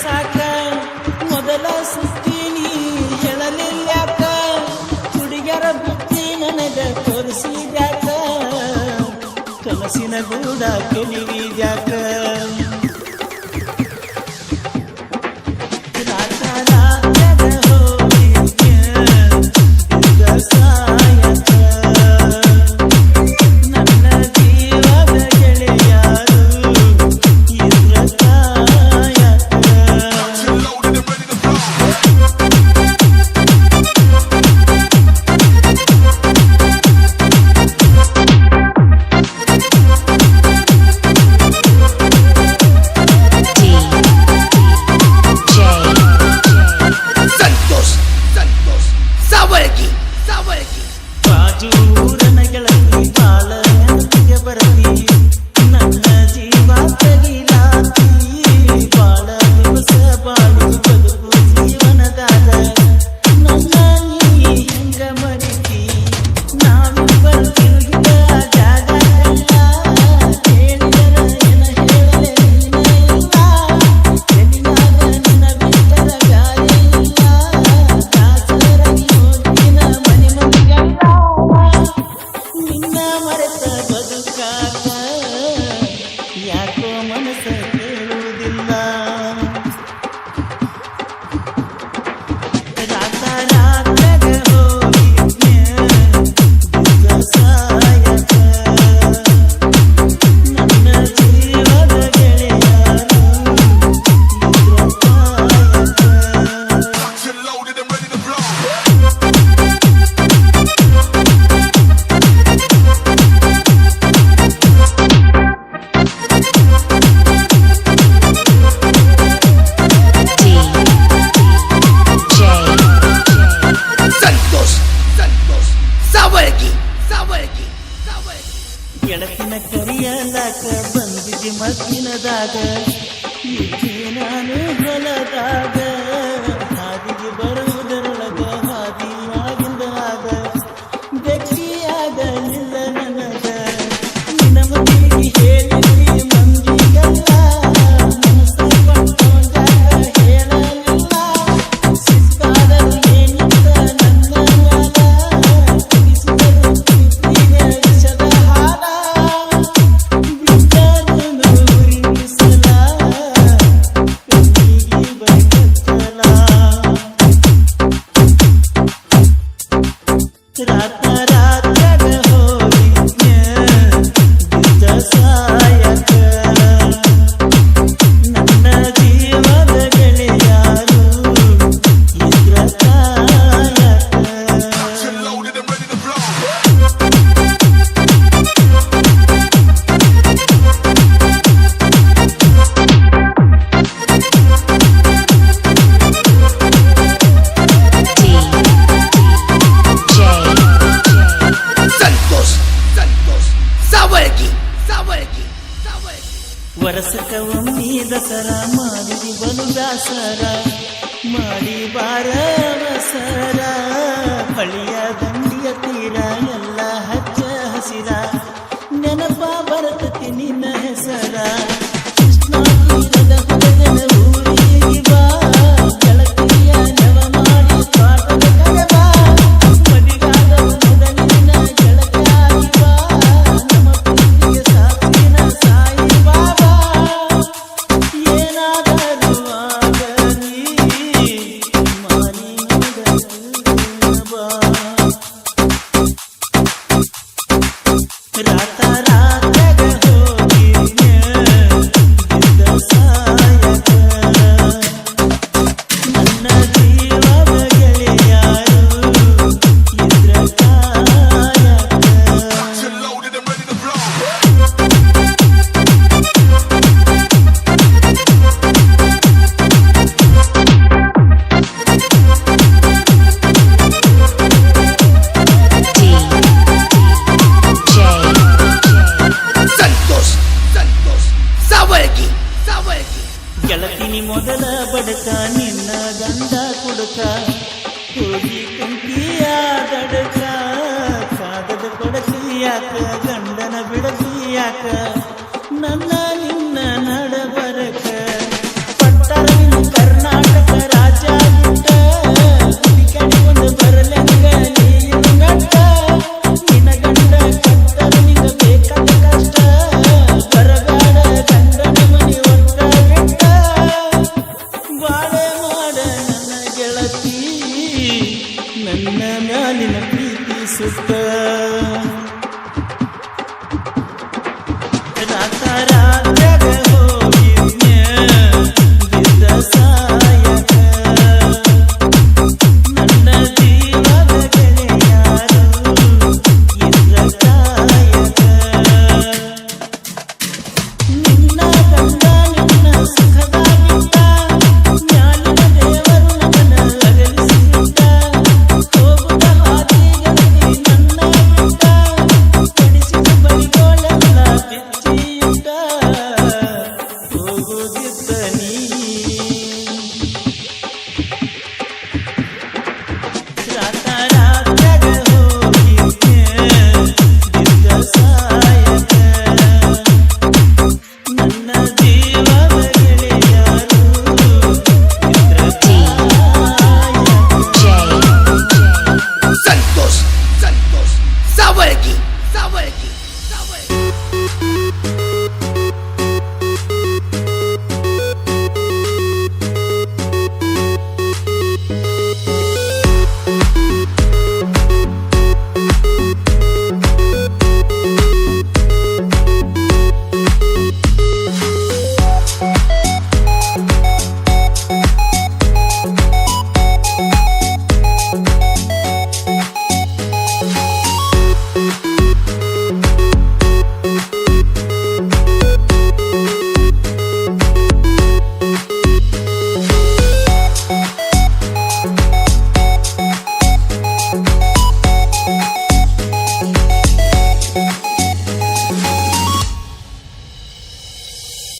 ಸಾಕ ಮೊದಲ ಸುತ್ತೀನಿ ಹೇಳಲಿಲ್ಯಾಕ ಹುಡುಗರ ಬುದ್ಧಿ ನನಗ ತೋರಿಸಿದ್ಯಾಕ ಕನಸಿನ ಗೂಡ ಕೆಲಿವಿದ್ಯಾಕ ರಾಜೂರನ ಗೆಳತಿ ಬಾಳ ನೆನಪಿಗೆ ಬರತಿ ನನ್ನ ಜೀವ ತಗಿಲಾತಿ ಬಾಳ ದಿವಸ ಬಾಳು ಬದುಕು ಜೀವನದಾಗ ನನ್ನ ನೀ ಹೆಂಗ ಮರಿತಿ ನಾವಿಬ್ಬರು ತಿರುಗಿದ ಜಾಗ ಹೇಳಿದರ ಏನ ಹೇಳಲೆ ನೀನ ಇಲ್ಲ ಎಲ್ಲಿನಾಗ ನಿನ್ನ ಬಿಟ್ಟರ ಗಾಳಿ ಇಲ್ಲ ದಾಸರಾಗಿ ಹೋಗಿನ ಮನೆ ಮಂದಿಗಲ್ಲ ನಿನ್ನ ಮರೆತ ಬದುಕಾಕ ಯಾಕೋ ಮನಸ್ಸ ಕೇಳುವುದಿಲ್ಲ ರಾತ ರಾತ್ರಾಗ ಹೋಗಿದ್ನ್ಯ ಸಾಯಕ ನನ್ನ ಜೀವದ ಗೆಳೆಯರು ಇದ್ರ ಕಾಯಕ ಗೆಳತಿನ ಕರಿಯಲಾಕ ಬಂದಿದ್ದೆ ಮತ್ತಿನದಾಗ ಇದ್ದೆ ನಾನು ಹೊಲದಾಗ ಹಾದಿಗೆ ಬರುವುದರೊಳಗ ಹಾದಿಯಾಗಿಂದ ಆಗ ಗಟ್ಟಿಯಾಗಲಿಲ್ಲ ನನಗ ನಿನ್ನ ಮದುವೆಗೆ ಹೇಳಿದ್ರಿ ಮಂದಿಗೆಲ್ಲ ಮನಸ್ಸ ಪಟ್ಟೊಂದಾಗ ಹೇಳಲಿಲ್ಲ ಸಿಕ್ಕಾದರೂ ಏನಿಲ್ಲ ನನ್ನ ಮ್ಯಾಲ ತಿಳಿಸಿದರು ಪ್ರೀತಿಯ ವಿಷದ ಹಾಲ ಬಿಟ್ಟರು ನೂರಿನ ಸಲ ಕಣ್ಣಿಗೆ ಬರಕತ್ತಲ ರಾತ ರಾತ್ರಾಗ ಹೋಗಿದ್ನ್ಯ ಬಿದ್ದ ಸಾಯಕ ನನ್ನ ಜೀವದ ಗೆಳೆಯರು ಇದ್ರ ಕಾಯಕ ವರಸಕ ಒಮ್ಮೆ ದಸರಾ ಮಾಡಿದಿ ಬಲು ಬ್ಯಾಸರ ಮಾಡಿ ಬಾರ ಅವಸರ ಬಳಿಯ ದಂಡಿಯ ತೀರ ಎಲ್ಲ ಹಚ್ಚ ಹಸಿರ ನೆನಪ ಬರತತಿ ನಿನ್ನ ಹೆಸರ ಕೃಷ್ಣ ತೀರದ ಹುಡುಗನ ಊರಿಗೆ ಬಾ ಗೆಳತಿಯ ನೆವ ಮಾಡಿ ಪಾಠದ ಕಡೆ ಬಾ ಮಡಿಗಾದ ಮೊದಲಿನ ಗೆಳತಿಯಾಗಿ ಬಾ ನಮ್ಮ ಪ್ರೀತಿಗೆ ಸಾಕ್ಷಿನ ಸಾಯಿ ಬಾಬಾ ಏನಾದರೂ ಆಗಲಿ ಮಾನಿ ಬಾ ರಾತ ರಾತ್ರಾಗ ಹೋಗಿದ್ನ್ಯ ಬಿದ್ದ ಸಾಯಕ ನನ್ನ ಜೀವದ ಗೆಳೆಯರು ಇದ್ರ ಕಾಯಕ ಗೆಳತಿನಿ ಮೊದಲ ಬಡಕ ನಿನ್ನ ಗಂಡ ಕುಡುಕ ಹೋಗಿ ಕುಂತಿಯ ದಡಕ ಕಾಗದ ಕೊಡಸಿಯಾಕ ಗಂಡನ ಬಿಡಸಿಯಾಕ ನನ್ನ ನಿನ್ನ ನಡಬರಕ ಪಟ್ಟರ ಸಿಸ್ಟರ್